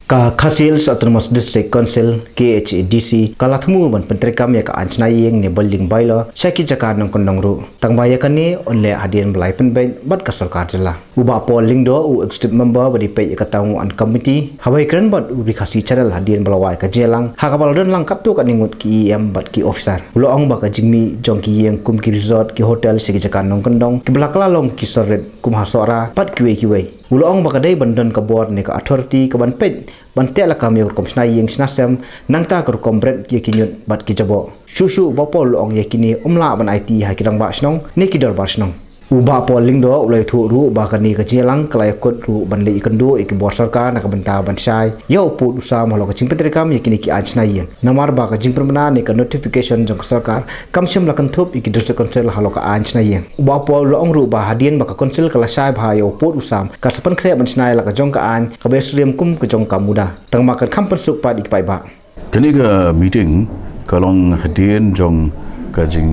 Ka Khasils Autonomous District Council KHDC kalathmu ban pentrekam ya ka anjnai yang ne building baila syaki jaka nang kondong ru tangbaya kani onle hadian belai penben bat ka sarkar jela uba polling do u executive member badi pe ka tamu an committee habai kren bat u khasi channel hadian belawai ka jelang ha ka balon lang katu ka ningut ki em bat ki officer ulo ong ba ka jingmi jongki yang kum ki resort ki hotel syaki jaka nang kondong ki belakala long ki sorret kum hasora pat kiwe Ulong bakadai bandan ka board ne ka authority ka ban pet ban tela kami kom snai yang snasem nang ta ka kom bred ye kinyut bat ki jabo susu bapol ong ye kini umla ban IT ha kirang ba snong ne ki dor ba snong uba polling do ulai thu ru ba ka ni ka jelang kalai kot ru ban le ikandu ik bor sarkar na ka banta ban sai yo pu usa malo ka chimpetri kam ye kini ki ajnai yang namar ba ka jing permana ne ka notification jong sarkar kam sim la kan thup ik district council halo ka ajnai yang uba pol ong ru ba hadian ba ka council kala sai bha yo pu usam ka sapan khre ban snai la ka jong ka an ka besriam kum ka jong ka muda tang ma ka kam pen suk pa ik pai ba kini ka meeting kalong hadian jong ka jing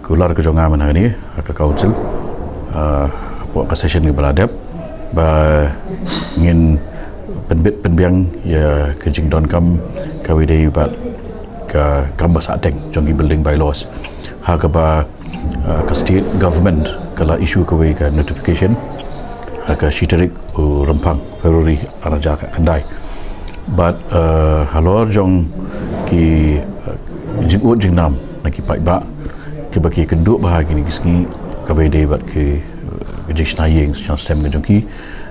kular ka jong aman ni ka council buat ke session ke beladap ba ngin penbit penbiang ya kejing don kam kawidai bat ka kam basateng jongi building bylaws ha ka ba ka state government kala issue kawe ka notification ha ka shiterik rempang February araja ka kendai but halor jong ki jingut jingnam naki pai ba ke baki kenduk bahagi ni ski kabede bat ke kejing snaying yang sem ke jongki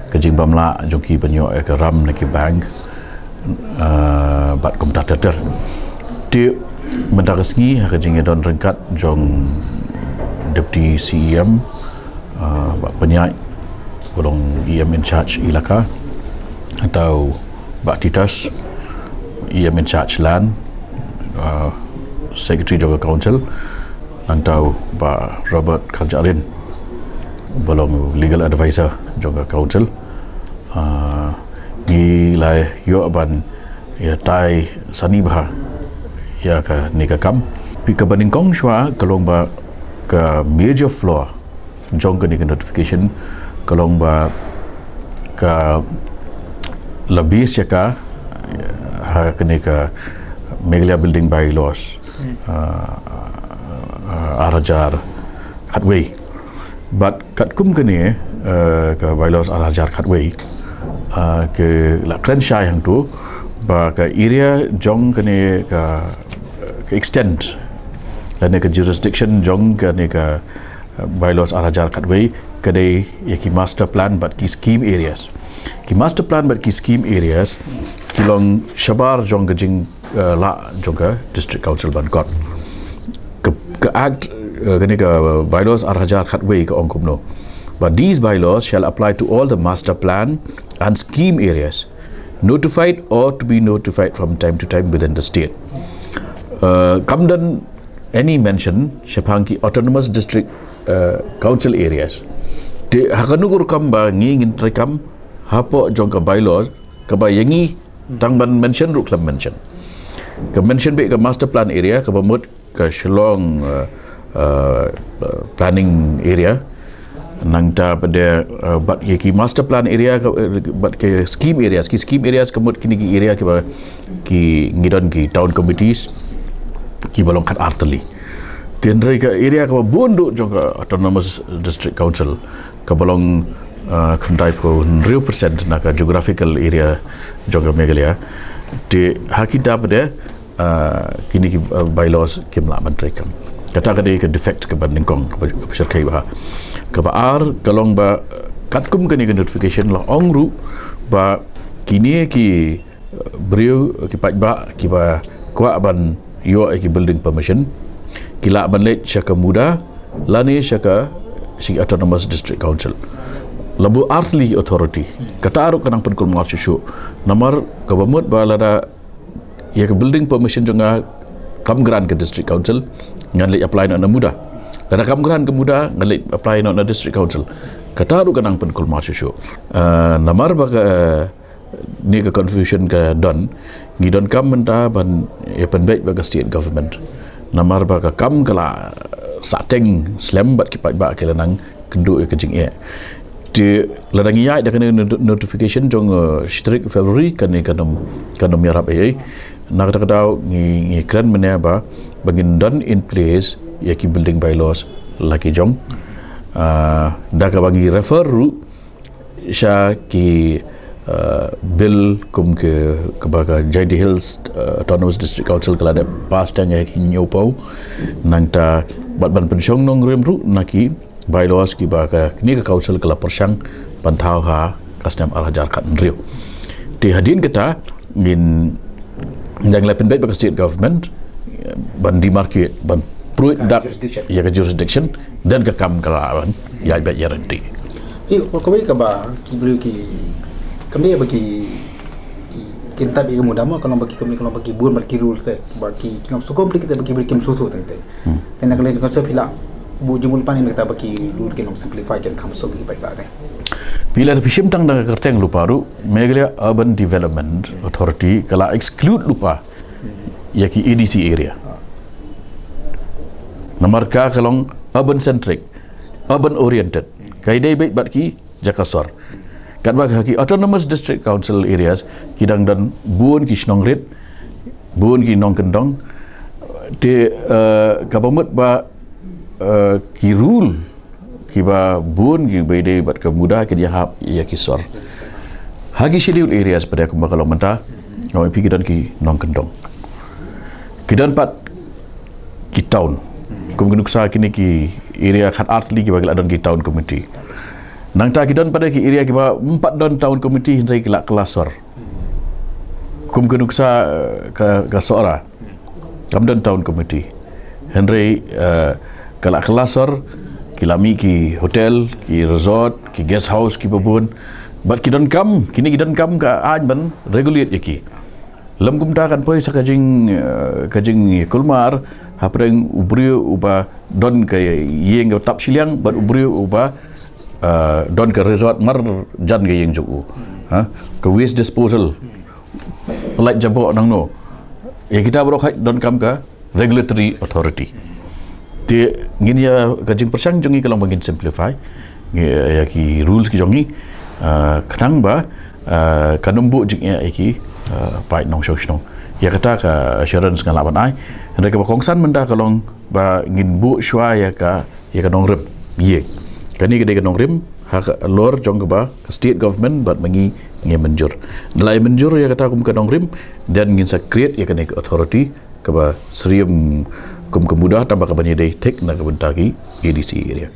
kejing bamla jongki banyo ke ram neki bank bat komentator ti mendaresngi kejing don rengkat jong deputy CEM bat penyai golong EM in charge ilaka atau bat titas EM in charge land secretary jaga council antau Pak Robert Kajarin belum legal advisor juga council ni lai yo ban ya tai sani bah ya ka ni ka kam pi ka baning kong shwa kalong ba ka major floor jong ka ni ka notification kalong ba ka lebih ya ka ha ka ni ka Meghalaya building bylaws arajar katway but katkum kene ke bylaws arajar katway ke la krenshai hang tu ba ka area jong kene ka extend lane ka jurisdiction jong kene ka bylaws arajar katway kade ki master plan but ki scheme areas ki master plan but ki scheme areas kilong shabar jong ka jing la jong ka district council ban got ke act kani ka bylaws arajar khatway ka ongkum no but these bylaws shall apply to all the master plan and scheme areas notified or to be notified from time to time within the state kamdan any mention shapangki autonomous district council areas de hakanugur kamba ngin trekam hapo jongka bylaws ka bayangi tangban mention ruklam mention ka mention be ka master plan area ka bamut ka Shillong planning area nangta pada bat ki master plan area bat ke scheme areas kemut kini ki area ki ngidon ki town committees ki balong kat arteli tiandrai ka area ka bundu jong autonomous district council ka balong kandai ko 100% na ka geographical area jong Meghalaya de hakita pada kini ki bylaws kimla mentrekam kata kade ke defect ke banding kong ke syarkai bah ke baar kalong ba katkum kani ke notification la ongru ba kini ki brio ki paj ba ki ba kwa ban yo ki building permission kila ban let syaka muda lani syaka si autonomous district council labu earthly authority kata aruk kanang penkul mengar susu namar ke bamut ba lada ya ke building permission jonga kam grant ke district council ngalit apply nak muda dan kam grant ke muda ngalit apply nak district council kata ru kanang penkul mahasiswa namar ba ni ke confusion ke don ngidon kam menta ban ya penbaik ba state government namar ba kam kala sateng slam bat ki pa ba kelanang kendu ke jing di ladang iya dah kena notification jong strik Februari kan yarap ai nak kata ngi kran mena ba bagin done in place yaki building bylaws laki jong dah ka bagi refer ru sya ki bill kum ke baga Jaidi Hills Autonomous District Council kala ada pas dan ya nyopau nang ta bat ban pensiong nong rem ru naki bylaws ki baga ni ke council kala persang pantau ha kastam arajar kat nrio di hadin kita ngin yang lepen baik bagi state government ban di market ban pruit dak ya ke jurisdiction dan ke kam kala ya baik ya renti kami ka ba ki kami bagi kita bagi mudah kalau bagi kami kalau bagi buat bagi rules bagi kalau suka kita bagi kim suatu tengte dan kalau konsep hilang bu jumul pani kita bagi rule kita simplify kan kamu so baik baik bila fishim tang da kerteng lupa ru Meghalaya Urban Development Authority kala exclude lupa yaki EDC area nomor ka kalong urban centric urban oriented kaidai baik bat ki Jakasor kat bagi haki Autonomous District Council areas kidang dan buon ki snongrit buon ki nong kendong de government ba ki rule ki ba buon ki bede bat ke mudah ke dia hap ya ki sor hagi schedule areas pada aku bakal menta ngau pi kidan ki nong kendong kidan pat ki town kum sa kini ki area khat artli ki bagi adon ki town committee nang ta kidan pada ki area ki ba 4 don town committee hindai ki lak kelasor kum sa ka sora kam don town committee hindai kalak kelasor kilami ki hotel ki resort ki guest house ki babun bat kidan kam kini kidan kam ka aj ban regulate yaki lam kum ta kan poi sakajing kulmar hapreng ubrio uba don ka yeng tap siliang bat ubrio uba don ka resort mar jan ga yeng juku ha ka waste disposal pelak jabok nang no ya kita bro hak don kam ka regulatory authority di ngin ya kajing persang jongi kalau bangin simplify ya ki rules ki jongi kenang ba kanumbu jing ya ki pai nong shong ya kata ka assurance ngan laban ai ndai ka kongsan menda kalong ba ngin bu shwa ya ka nong rem ye kani ka nong rem hak lor jong ba state government bat mangi nge menjur nilai menjur ya kata kum ka nong rem dan ngin sa create ya ka authority ka ba serium kum kemudah tambah ke banyak tek nak bentagi EDC area.